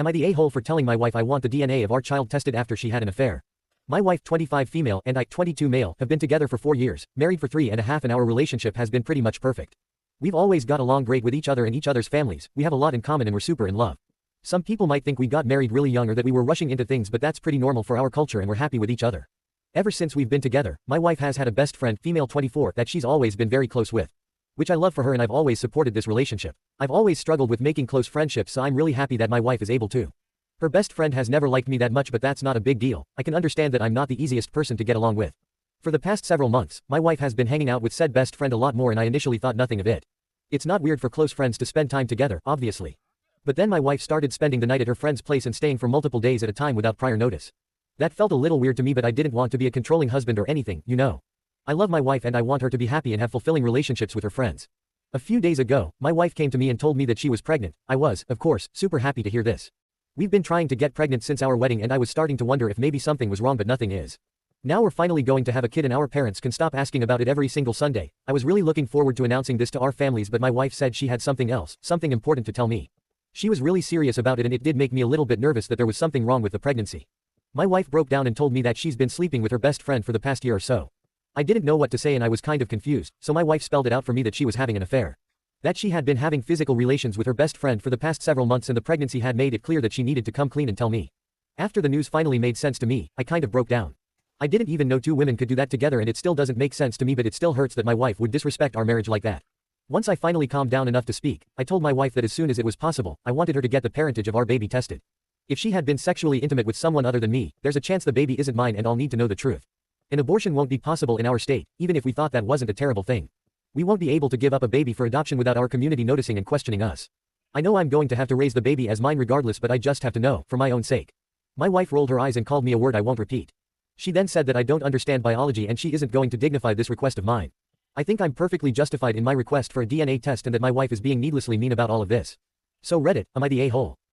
Am I the a-hole for telling my wife I want the DNA of our child tested after she had an affair? My wife, 25 female, and I, 22 male, have been together for 4 years, married for 3.5, and our relationship has been pretty much perfect. We've always got along great with each other and each other's families, we have a lot in common and we're super in love. Some people might think we got married really young or that we were rushing into things, but that's pretty normal for our culture and we're happy with each other. Ever since we've been together, my wife has had a best friend, female 24, that she's always been very close with. Which I love for her, and I've always supported this relationship. I've always struggled with making close friendships, so I'm really happy that my wife is able to. Her best friend has never liked me that much, but that's not a big deal. I can understand that I'm not the easiest person to get along with. For the past several months, my wife has been hanging out with said best friend a lot more, and I initially thought nothing of it. It's not weird for close friends to spend time together, obviously. But then my wife started spending the night at her friend's place and staying for multiple days at a time without prior notice. That felt a little weird to me, but I didn't want to be a controlling husband or anything, you know. I love my wife and I want her to be happy and have fulfilling relationships with her friends. A few days ago, my wife came to me and told me that she was pregnant. I was, of course, super happy to hear this. We've been trying to get pregnant since our wedding, and I was starting to wonder if maybe something was wrong, but nothing is. Now we're finally going to have a kid and our parents can stop asking about it every single Sunday. I was really looking forward to announcing this to our families, but my wife said she had something else, something important to tell me. She was really serious about it, and it did make me a little bit nervous that there was something wrong with the pregnancy. My wife broke down and told me that she's been sleeping with her best friend for the past year or so. I didn't know what to say and I was kind of confused, so my wife spelled it out for me that she was having an affair. That she had been having physical relations with her best friend for the past several months, and the pregnancy had made it clear that she needed to come clean and tell me. After the news finally made sense to me, I kind of broke down. I didn't even know two women could do that together, and it still doesn't make sense to me, but it still hurts that my wife would disrespect our marriage like that. Once I finally calmed down enough to speak, I told my wife that as soon as it was possible, I wanted her to get the parentage of our baby tested. If she had been sexually intimate with someone other than me, there's a chance the baby isn't mine and I'll need to know the truth. An abortion won't be possible in our state, even if we thought that wasn't a terrible thing. We won't be able to give up a baby for adoption without our community noticing and questioning us. I know I'm going to have to raise the baby as mine regardless, but I just have to know, for my own sake. My wife rolled her eyes and called me a word I won't repeat. She then said that I don't understand biology and she isn't going to dignify this request of mine. I think I'm perfectly justified in my request for a DNA test and that my wife is being needlessly mean about all of this. So Reddit, am I the a-hole?